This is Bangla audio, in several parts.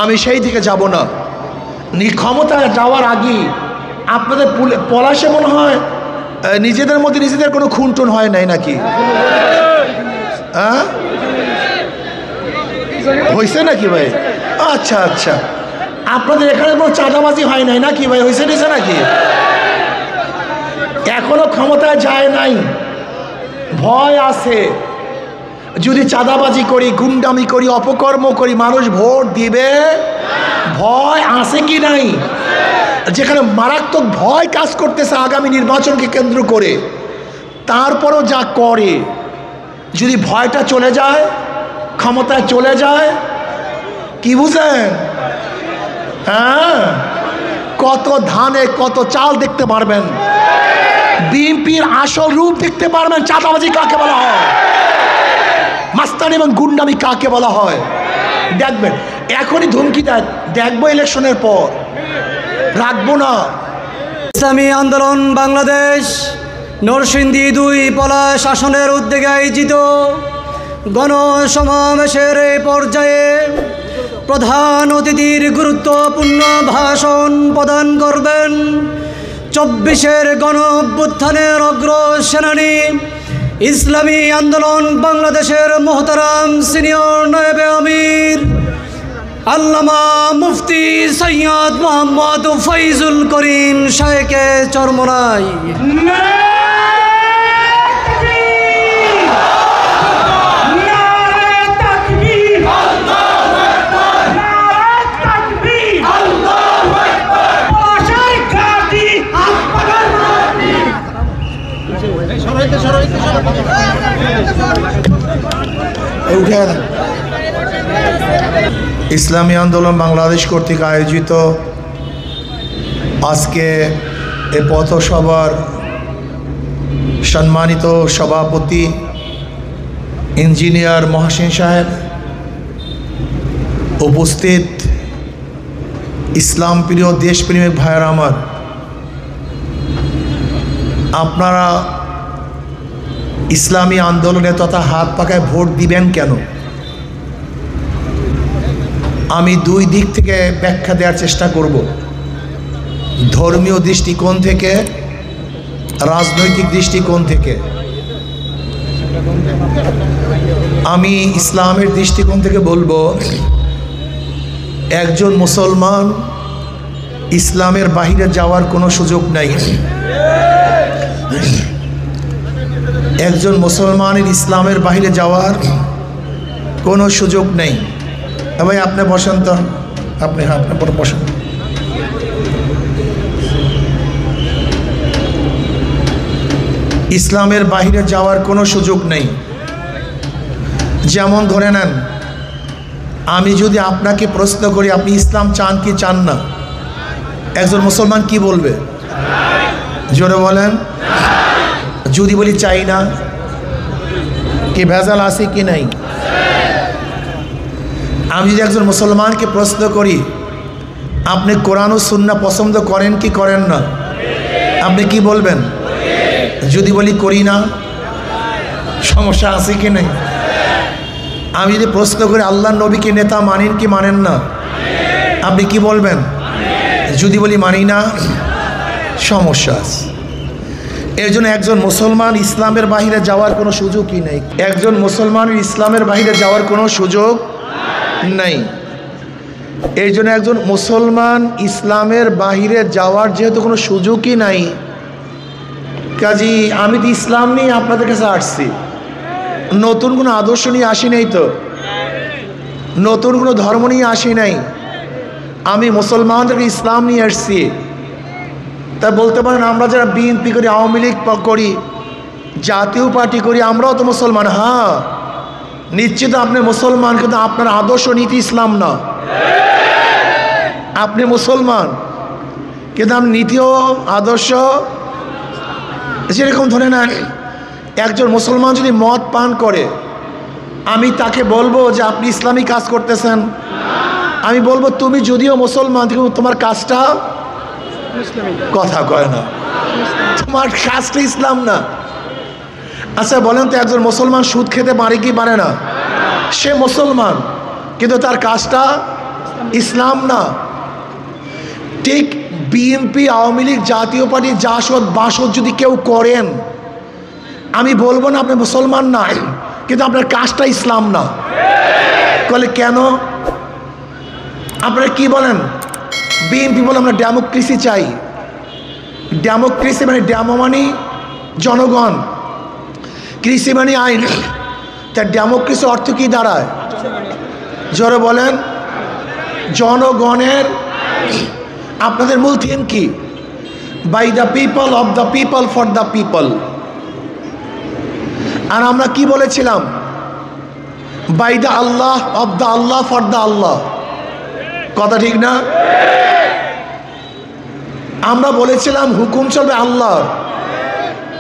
আমি সেই দিকে যাব না। ক্ষমতায় যাওয়ার আগে আপনাদের পলাশে মনে হয় নিজেদের মধ্যে নিজেদের কোনো খুনটুন হয় নাই নাকি? হ্যাঁ, হয়েছে নাকি ভাই? আচ্ছা আচ্ছা, আপনাদের এখানে কোনো চাঁদাবাজি হয় নাই নাকি ভাই? হয়েছে নিছে নাকি? এখনো ক্ষমতায় যায় নাই, ভয় আছে। যদি চাঁদাবাজি করি, গুন্ডামি করি, অপকর্ম করি, মানুষ ভোট দিবে? ভয় আছে কি নাই? যেখানে মারাত্মক ভয় কাজ করতেছে আগামী নির্বাচনকে কেন্দ্র করে, তারপরও যা করে, যদি ভয়টা চলে যায়, ক্ষমতায় চলে যায়, কি বুঝেন? হ্যাঁ, কত ধানে কত চাল দেখতে পারবেন, বিএনপির আসল রূপ দেখতে পারবেন। চাঁদাবাজি কাকে বলা হয়, মাস্তানি এবং গুন্ডামি কাকে বলা হয় দেখবেন। এখনই ধমকি দেয়, দেখবো ইলেকশনের পর, রাখবো না। ইসলামী আন্দোলন বাংলাদেশ নরসিংদী ২ পলাশ আসনের উদ্যোগে আয়োজিত গণসমাবেশের এই পর্যায়ে প্রধান অতিথির গুরুত্বপূর্ণ ভাষণ প্রদান করবেন ২৪-এর গণ অভ্যুত্থানের অগ্রসেনানী ইসলামী আন্দোলন বাংলাদেশের মোহতারাম সিনিয়র নায়েবে আমির আল্লামা মুফতি সৈয়দ মোহাম্মদ ফৈজুল করিম শাহেকে চরমনাই। ইসলামী আন্দোলন বাংলাদেশ কর্তৃক আয়োজিত আজকে এ পথসভার সম্মানিত সভাপতি ইঞ্জিনিয়ার মহসিন সাহেব, উপস্থিত ইসলাম প্রিয় দেশপ্রেমিক ভাইয়েরা আমার, আপনারা ইসলামী আন্দোলনে তথা হাত পাকায় ভোট দিবেন কেন? আমি ২ দিক থেকে ব্যাখ্যা দেওয়ার চেষ্টা করব, ধর্মীয় দৃষ্টিকোণ থেকে, রাজনৈতিক দৃষ্টিকোণ থেকে। আমি ইসলামের দৃষ্টিকোণ থেকে বলবো, একজন মুসলমান ইসলামের বাহিরে যাওয়ার কোনো সুযোগ নাই। একজন মুসলমানের ইসলামের বাহিরে যাওয়ার কোনো সুযোগ নেই। ভাই আপনি বসেন তো, আপনি বসেন। ইসলামের বাহিরে যাওয়ার কোনো সুযোগ নেই। যেমন ধরে নেন, আমি যদি আপনাকে প্রশ্ন করি আপনি ইসলাম চান কি চান না, একজন মুসলমান কি বলবে? জোরে বলেন। যদি বলি চাই না, কি ভেজাল আছে কি নাই? আমি যদি একজন মুসলমানকে প্রশ্ন করি আপনি কোরআন ও সুন্নাহ পছন্দ করেন কি করেন না, আপনি কি বলবেন? যদি বলি করি না, সমস্যা আছে কি নাই? আমি যদি প্রশ্ন করি আল্লাহর নবীকে নেতা মানেন কি মানেন না, আপনি কি বলবেন? যদি বলি মানি না, সমস্যা আছে। এর জন্য একজন মুসলমান ইসলামের বাহিরে যাওয়ার কোনো সুযোগই নেই। একজন মুসলমানের ইসলামের বাহিরে যাওয়ার কোনো সুযোগ নেই। এই জন্য একজন মুসলমান ইসলামের বাহিরে যাওয়ার যেহেতু কোনো সুযোগই নাই, কাজী আমি তো ইসলাম নিয়ে আপনাদের কাছে আসছি, নতুন কোনো আদর্শ নিয়ে আসি নাই, তো নতুন কোনো ধর্ম নিয়ে আসি নাই, আমি মুসলমানদেরকে ইসলাম নিয়ে আসছি। তাই বলতে পারেন আমরা যারা বিএনপি করি, আওয়ামী লীগ করি, জাতীয় পার্টি করি, আমরাও তো মুসলমান। হ্যাঁ নিশ্চিত আপনি মুসলমান, কিন্তু আপনার আদর্শ নীতি ইসলাম না। আপনি মুসলমান কিন্তু আপনার নীতিও আদর্শ, যেরকম ধরে নেন একজন মুসলমান যদি মদ পান করে, আমি তাকে বলবো যে আপনি ইসলামী কাজ করতেছেন, আমি বলবো তুমি যদিও মুসলমান কিন্তু তোমার কাজটা, কথা কয় না, তোমার কাজটা ইসলাম না। আচ্ছা বলেন তো, একজন মুসলমান সুদ খেতে পারে কি পারে না? সে মুসলমান কিন্তু তার কাজটা ইসলাম না। ঠিক বিএনপি, আওয়ামী লীগ, জাতীয় পার্টি জাসদ বাসদ যদি কেউ করেন, আমি বলবো না আপনি মুসলমান না, কিন্তু আপনার কাজটা ইসলাম না। বলে কেন? আপনারা কি বলেন? বিএনপি বলে আমরা ডেমোক্রেসি চাই। ডেমোক্রেসি মানে ডেমো মানে জনগণ, কৃষি মানে আইন। তা ডেমোক্রেসি অর্থ কি দাঁড়ায়? জোরে বলেন। জনগণের। আপনাদের মূল থিম কি? By the people, of the people, for the people. আর আমরা কি বলেছিলাম? By the Allah, of the Allah, for the Allah. কথা ঠিক না? আমরা বলেছিলাম হুকুম চলবে আল্লাহর,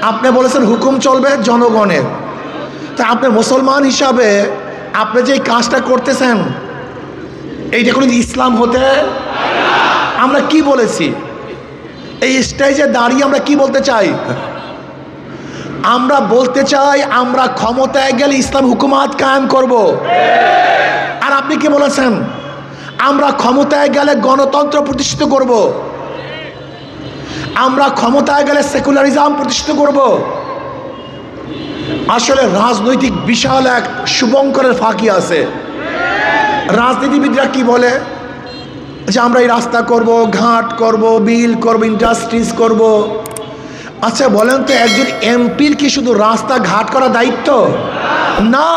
আপনি বলেছেন হুকুম চলবে জনগণের। তা আপনি মুসলমান হিসাবে আপনি যে কাজটা করতেছেন, এইটা কোনো ইসলাম হতে? আমরা কি বলেছি? এই স্টেজে দাঁড়িয়ে আমরা কি বলতে চাই? আমরা বলতে চাই আমরা ক্ষমতায় গেলে ইসলাম হুকুমাত কায়েম করব। আর আপনি কি বলেছেন? আমরা ক্ষমতায় গেলে গণতন্ত্র প্রতিষ্ঠিত করব, আমরা ক্ষমতায় গেলে সেকুলারিজম প্রতিষ্ঠিত করব। আসলে রাজনৈতিক বিশাল এক শুভঙ্করের ফাঁকি আছে। রাজনীতিবিদরা কি বলে যে আমরা এই রাস্তা করব, ঘাট করব, বিল করব, ইন্ডাস্ট্রিজ করব। আচ্ছা বলেন তো, একজন এমপির কি শুধু রাস্তা ঘাট করার দায়িত্ব? না,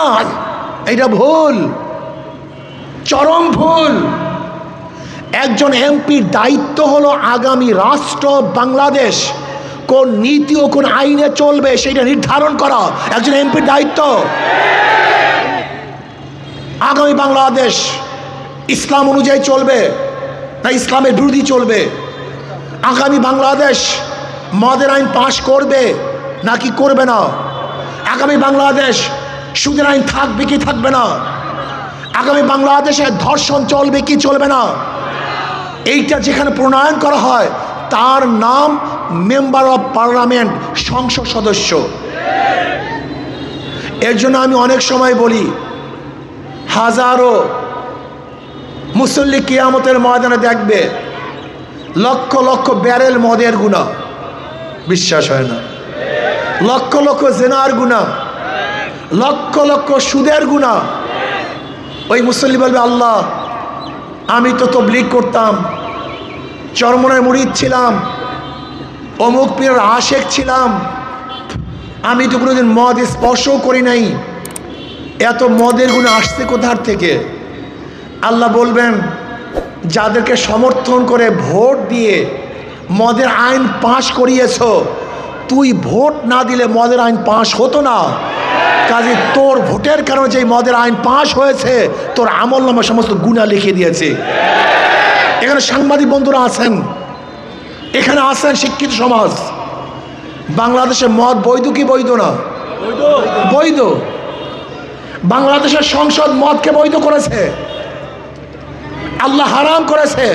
এটা ভুল, চরম ভুল। একজন এমপির দায়িত্ব হলো আগামী রাষ্ট্র বাংলাদেশ কোন নীতি ও কোন আইনে চলবে সেটা নির্ধারণ করা একজন এমপির দায়িত্ব। আগামী বাংলাদেশ ইসলাম অনুযায়ী চলবে না ইসলামের বিরোধী চলবে? আগামী বাংলাদেশ মদের আইন পাশ করবে নাকি করবে না? আগামী বাংলাদেশ সুদের আইন থাকবে কি থাকবে না? আগামী বাংলাদেশে ধর্ষণ চলবে কি চলবে না? এইটা যেখানে প্রণয়ন করা হয় তার নাম মেম্বার অফ পার্লামেন্ট, সংসদ সদস্য। এর জন্য আমি অনেক সময় বলি, হাজারো মুসল্লি কিয়ামতের ময়দানে দেখবে লক্ষ লক্ষ ব্যারেল মদের গুনাহ, বিশ্বাস হয় না? লক্ষ লক্ষ জেনার গুনাহ, লক্ষ লক্ষ সুদের গুনাহ। ওই মুসল্লি বলবে, আল্লাহ আমি তো তাবলীগ করতাম, চরমনের মুরিদ ছিলাম, অমুক পীরের আশেক ছিলাম, আমি তো কোনোদিন মদ স্পর্শও করি নাই, এত মদের গুনাহ আসছে কোথার থেকে? আল্লাহ বলবেন, যাদেরকে সমর্থন করে ভোট দিয়ে মদের আইন পাশ করিয়েছ, তুই ভোট না দিলে মদের আইন পাশ হতো না। কাজে তোর ভোটের কারণে যে মদের আইন পাশ হয়েছে, তোর আমলনামা সমস্ত গুনাহ লিখে দিয়েছে। এখানে সাংবাদিক বন্ধুরা আছেন, এখানে আছেন শিক্ষিত সমাজ। বাংলাদেশে মদ বৈধ কি বৈধ না? বৈধ। বাংলাদেশের সংসদ মদকে বৈধ করেছে, আল্লাহ হারাম করেছে।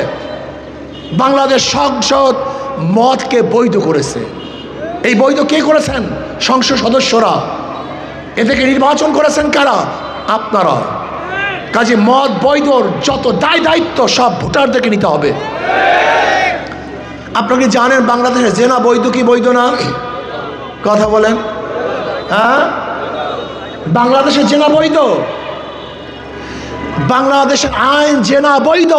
বাংলাদেশ সংসদ মদকে বৈধ করেছে। এই বৈধ কে করেছেন? সংসদ সদস্যরা। এদেরকে নির্বাচন করেছেন কারা? আপনারা। কাজে মদ বৈধর যত দায় দায়িত্ব সব ভোটারদেরকে নিতে হবে। আপনারা কি জানেন বাংলাদেশে জেনা বৈধ কি বৈধ না? কথা বলেন। হ্যাঁ, বাংলাদেশে জেনা বৈধ। বাংলাদেশের আইন জেনা বৈধ।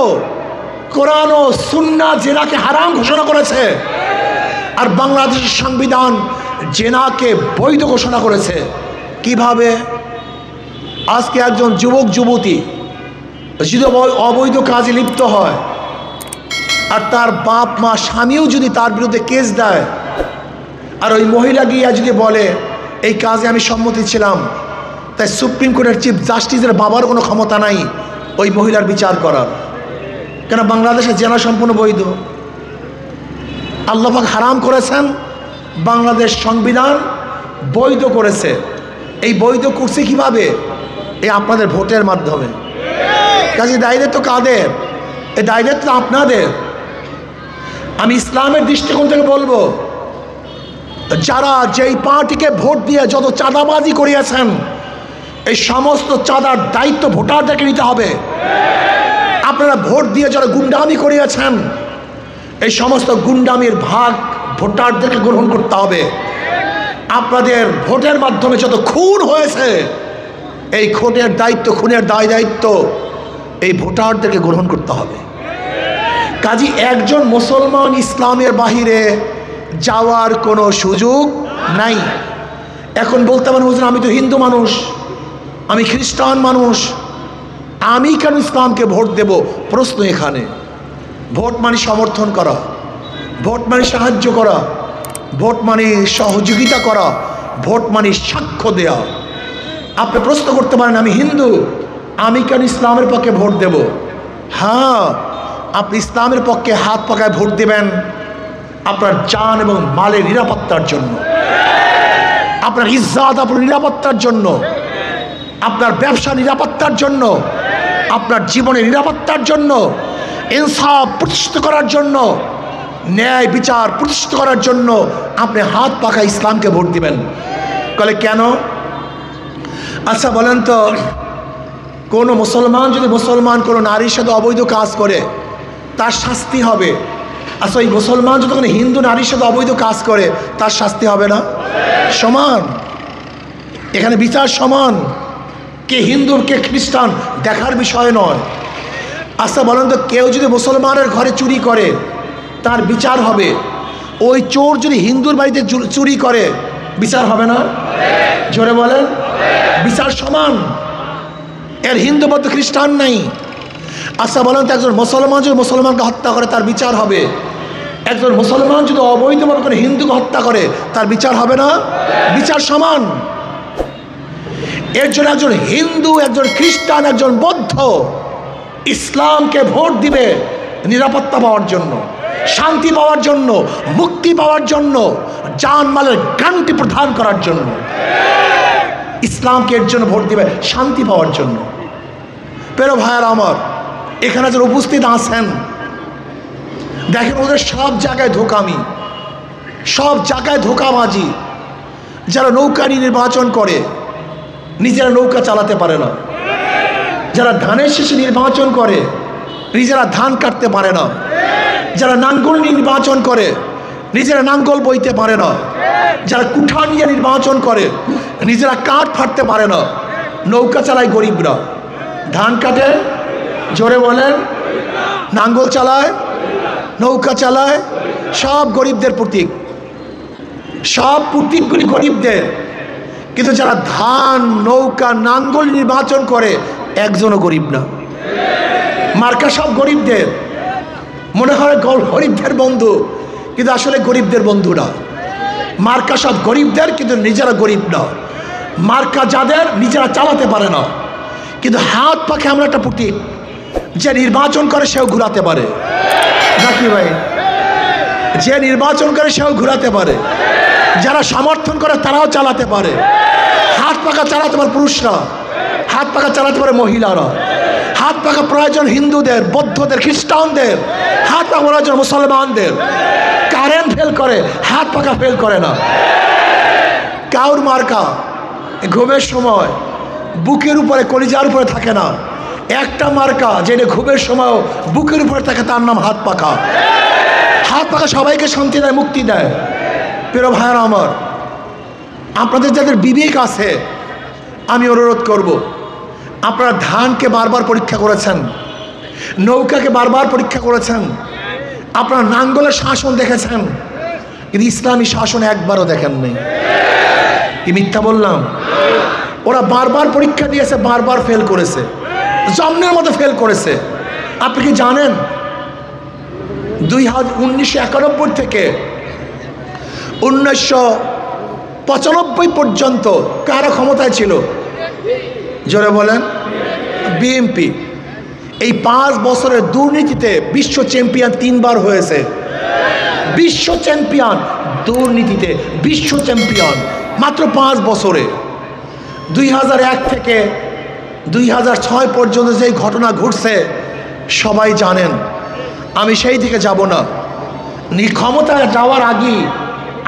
কোরআন ও সুন্নাহ জেনাকে হারাম ঘোষণা করেছে, আর বাংলাদেশের সংবিধান জেনাকে বৈধ ঘোষণা করেছে। কিভাবে? আজকে একজন যুবক যুবতী যদি অবৈধ কাজে লিপ্ত হয়, আর তার বাপ মা স্বামীও যদি তার বিরুদ্ধে কেস দেয়, আর ওই মহিলা গিয়া যদি বলে এই কাজে আমি সম্মতি ছিলাম, তাই সুপ্রিম কোর্টের চিফ জাস্টিসের বাবার কোনো ক্ষমতা নাই ওই মহিলার বিচার করার। কেন? বাংলাদেশে জেনা সম্পূর্ণ বৈধ। আল্লাহ পাক হারাম করেছেন, বাংলাদেশ সংবিধান বৈধ করেছে। এই বৈধ করছে কিভাবে? এই আপনাদের ভোটের মাধ্যমে। কাজে দায়িত্ব তো কাদের? এই দায়িত্ব তো আপনাদের। আমি ইসলামের দৃষ্টিকোণ থেকে বলবো, যারা যেই পার্টিকে ভোট দিয়ে যত চাঁদাবাজি করিয়েছেন, এই সমস্ত চাঁদার দায়িত্ব ভোটারদেরকে নিতে হবে। আপনারা ভোট দিয়ে যারা গুন্ডামি করিয়েছেন, এই সমস্ত গুন্ডামির ভাগ ভোটারদেরকে গ্রহণ করতে হবে। আপনাদের ভোটের মাধ্যমে যত খুন হয়েছে, এই খুনের দায়িত্ব, খুনের দায়িত্ব এই ভোটারদেরকে গ্রহণ করতে হবে। কাজী একজন মুসলমান ইসলামের বাহিরে যাওয়ার কোনো সুযোগ নাই। এখন বলতে পারেন হুজুর আমি তো হিন্দু মানুষ, আমি খ্রিস্টান মানুষ, আমি কেন ইসলামকে ভোট দেব? প্রশ্ন এখানে। ভোট মানে সমর্থন করা, ভোট মানে সাহায্য করা, ভোট মানে সহযোগিতা করা, ভোট মানে সাক্ষ্য দেয়া। আপনি প্রশ্ন করতে পারেন আমি হিন্দু, আমি কেন ইসলামের পক্ষে ভোট দেব? হ্যাঁ, আপনি ইসলামের পক্ষে হাত পাকায় ভোট দেবেন আপনার জান এবং মালের নিরাপত্তার জন্য, আপনার ইজ্জত, আপনার নিরাপত্তার জন্য, আপনার ব্যবসা নিরাপত্তার জন্য, আপনার জীবনের নিরাপত্তার জন্য, ইনসাফ প্রতিষ্ঠিত করার জন্য, ন্যায় বিচার প্রতিষ্ঠিত করার জন্য আপনি হাত পাকা ইসলামকে ভোট দিবেন। বলে কেন? আচ্ছা বলেন তো, কোনো মুসলমান যদি মুসলমান কোনো নারীর সাথে অবৈধ কাজ করে তার শাস্তি হবে। আচ্ছা ওই মুসলমান যদি কোনো হিন্দু নারীর সাথে অবৈধ কাজ করে তার শাস্তি হবে না? সমান, এখানে বিচার সমান। কে হিন্দু কে খ্রিস্টান দেখার বিষয় নয়। আচ্ছা বলেন তো, কেউ যদি মুসলমানের ঘরে চুরি করে তার বিচার হবে, ওই চোর যদি হিন্দুর বাড়িতে চুরি করে বিচার হবে না? জোরে বলেন, বিচার সমান, এর হিন্দু বৌদ্ধ খ্রিস্টান নাই। আচ্ছা বলেন তো, একজন মুসলমান যদি মুসলমানকে হত্যা করে তার বিচার হবে, একজন মুসলমান যদি অবৈধভাবে করে হিন্দুকে হত্যা করে তার বিচার হবে না? বিচার সমান। এর জন্য একজন হিন্দু, একজন খ্রিস্টান, একজন বৌদ্ধ ইসলামকে ভোট দিবে নিরাপত্তা পাওয়ার জন্য, শান্তি পাওয়ার জন্য, মুক্তি পাওয়ার জন্য, জানমালের গ্যারান্টি প্রদান করার জন্য। ইসলামকে এর জন্য ভোট দিবে শান্তি পাওয়ার জন্য। প্রিয় ভাইয়েরা আমার, এখানে যারা উপস্থিত আছেন দেখেন ওদের সব জায়গায় ধোঁকামি, সব জায়গায় ধোঁকাবাজি। যারা নৌকা নির্বাচন করে নিজেরা নৌকা চালাতে পারে না, যারা ধানের শেষে নির্বাচন করে নিজেরা ধান কাটতে পারে না, যারা নাঙ্গল নির্বাচন করে নিজেরা নাঙ্গল বইতে পারে না, যারা কুঠা নিয়ে নির্বাচন করে নিজেরা কাঠ ফাটতে পারে না, নৌকা চালায় গরিবরা, ধান কাটে, জোরে বলেন, নাঙ্গল চালায়, নৌকা চালায়, সব গরিবদের প্রতীক, সব প্রতীকগুলি গরিবদের। কিন্তু যারা ধান, নৌকা, নাঙ্গল নির্বাচন করে একজনও গরিব না। মার্কা সব গরিবদের, মনে হয় গরিবদের বন্ধু, কিন্তু আসলে গরিবদের বন্ধু না। মার্কা সব গরিবদের, কিন্তু নিজেরা গরিব না। মার্কা যাদের নিজেরা চালাতে পারে না, কিন্তু হাত পাখে আমরা একটা প্রতীক, যে নির্বাচন করে সেও ঘুরাতে পারে নাকি ভাই? যে নির্বাচন করে সেও ঘুরাতে পারে, যারা সমর্থন করে তারাও চালাতে পারে। হাত পাখা চালাতে পারে পুরুষরা, হাত পাখা চালাতে পারে মহিলারা, হাত পাখা প্রয়োজন হিন্দুদের, বৌদ্ধদের, খ্রিস্টানদের, হাত পাখা প্রয়োজন মুসলমানদের। কারেন্ট ফেল করে, হাত পাখা ফেল করে না। কাউর মার্কা ঘুমের সময় বুকের উপরে, কলিজার উপরে থাকে না। একটা মার্কা যেটা ঘুমের সময় বুকের উপরে থাকে, তার নাম হাত পাখা। হাত পাখা সবাইকে শান্তি দেয়, মুক্তি দেয়। প্রিয় ভাইয়েরা আমার, আপনাদের যাদের বিবেক আছে আমি অনুরোধ করব, আপনারা ধানকে বারবার পরীক্ষা করেছেন, নৌকাকে বারবার পরীক্ষা করেছেন, আপনারা নাঙ্গলের শাসন দেখেছেন, কিন্তু ইসলামী শাসন একবারও দেখেন নাই। কি মিথ্যা বললাম? ওরা বারবার পরীক্ষা দিয়েছে, বারবার ফেল করেছে, জন্মের মতো ফেল করেছে। আপনি কি জানেন 1991 থেকে 1995 পর্যন্ত কারা ক্ষমতায় ছিল? জোরে বলেন। বিএনপি। এই 5 বছরের দুর্নীতিতে বিশ্ব চ্যাম্পিয়ন 3 বার হয়েছে। বিশ্ব চ্যাম্পিয়ন দুর্নীতিতে, বিশ্ব চ্যাম্পিয়ন মাত্র 5 বছরে। 2001 থেকে 2006 পর্যন্ত যে ঘটনা ঘটছে সবাই জানেন, আমি সেই দিকে যাব না। ক্ষমতায় যাওয়ার আগে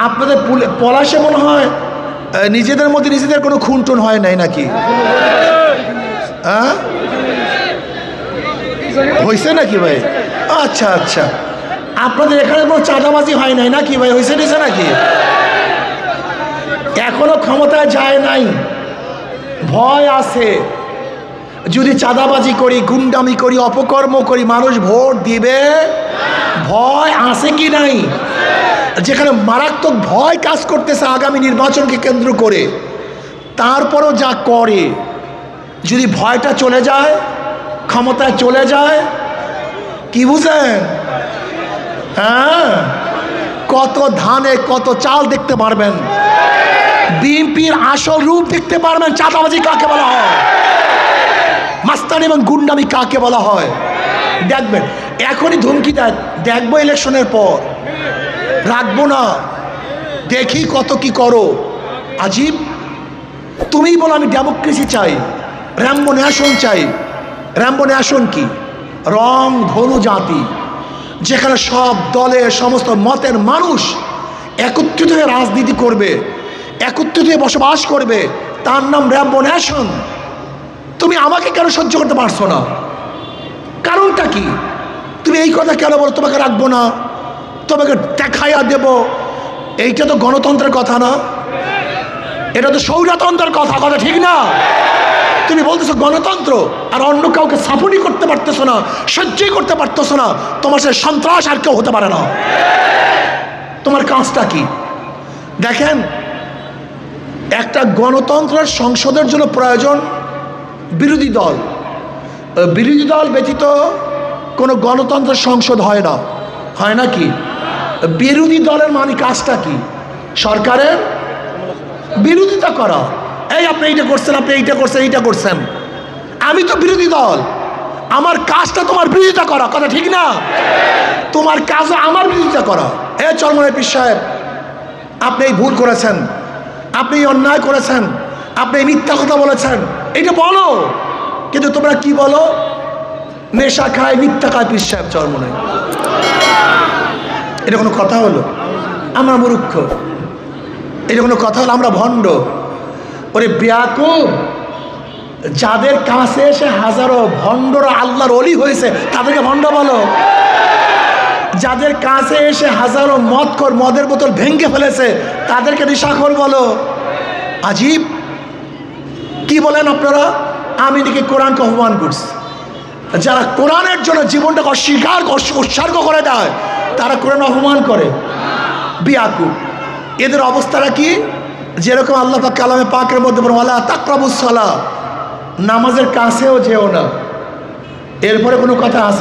আপনাদের পলাশে মনে হয় নিজেদের মধ্যে নিজেদের কোনো খুনটুন হয় নাই নাকি? হ্যাঁ, হয়েছে নাকি ভাই? আচ্ছা আচ্ছা, আপনাদের এখানে কোনো চাঁদাবাজি হয় নাই নাকি ভাই? হয়েছে নিছে নাকি? এখনো ক্ষমতায় যায় নাই, ভয় আছে। যদি চাঁদাবাজি করি, গুন্ডামি করি, অপকর্ম করি, মানুষ ভোট দিবে? ভয় আছে কি নাই? যেখানে মারাত্মক ভয় কাজ করতেছে আগামী নির্বাচনকে কেন্দ্র করে, তারপরও যা করে, যদি ভয়টা চলে যায়, ক্ষমতায় চলে যায়, কি বুঝেন? হ্যাঁ, কত ধানে কত চাল দেখতে পারবেন, বিএনপির আসল রূপ দেখতে পারবেন। চাঁদাবাজি কাকে বলা হয়, মাস্তানি এবং গুন্ডামি কাকে বলা হয় দেখবেন। এখনই ধমকি দেয়, দেখবো ইলেকশনের পর, রাখবো না, দেখি কত কি করো। আজীব, তুমিই বলো আমি ডেমোক্রেসি চাই, র্যাম্বো ন্যাশন চাই। র্যাম্বো ন্যাশন কি? রং ধনু জাতি, যেখানে সব দলের সমস্ত মতের মানুষ একত্রিত হয়ে রাজনীতি করবে, একত্রিত হয়ে বসবাস করবে, তার নাম র্যাম্বো ন্যাশন। তুমি আমাকে কেন সহ্য করতে পারছো না? কারণটা কি? তুমি এই কথা কেন বলো তোমাকে রাখবো না, তোমাকে দেখাইয়া দেব? এইটা তো গণতন্ত্রের কথা না, এটা তো স্বৈরতন্ত্রের কথা, কথা ঠিক না? তুমি বলতেছো গণতন্ত্র, আর অন্য কাউকে সাপোর্টই করতে পারতেছো না, সহ্যই করতে পারতেছো না। তোমার সে সন্ত্রাস আর কেউ হতে পারে না। তোমার কাজটা কি? দেখেন, একটা গণতন্ত্রের সংসদের জন্য প্রয়োজন বিরোধী দল। বিরোধী দল ব্যতীত কোনো গণতন্ত্রের সংসদ হয় না, হয় নাকি? বিরোধী দলের মানে কাজটা কি? সরকারের বিরোধিতা করা। এই আপনি এইটা করছেন, আপনি এইটা করছেন, এইটা করছেন। আমি তো বিরোধী দল, আমার কাজটা তোমার বিরোধিতা করা, কথা ঠিক না? তোমার কাজও আমার বিরোধিতা করা। চরমনাই পীর সাহেব, আপনি এই ভুল করেছেন, আপনি এই অন্যায় করেছেন, আপনি এই মিথ্যা কথা বলেছেন, এইটা বলো। কিন্তু তোমরা কি বলো? নেশা খায়, মিথ্যা খায় পীর সাহেব চরমনাই। এটা কোনো কথা হলো? আমরা মূর্খ, এটা কোনো কথা হলো? আমরা ভণ্ড। ওরে বেয়াকুব, যাদের কাছে এসে হাজারো ভণ্ডরা আল্লাহর ওলি হয়েছে তাদেরকে ভণ্ড বলো? যাদের কাছে এসে হাজারো মদখোর মদের বোতল ভেঙে ফেলেছে তাদেরকে নেশাখোর বলো? আজীব, কি বলেন আপনারা? আমি নাকি কোরআনকে অপমান করছি। যারা কোরআনের জন্য জীবনটাকে অস্বীকার উৎসর্গ করে দেয় তারা কোরআন অপমান করে। বেয়াকুব, এদের অবস্থাটা কি? যেরকম আল্লাহ পাক কালামে পাকের মধ্যে বলেন, ওয়ালা তাকরাবুস সালাহ, নামাজের কাছেও যেও না। এরপরে কোনো কথা আছে?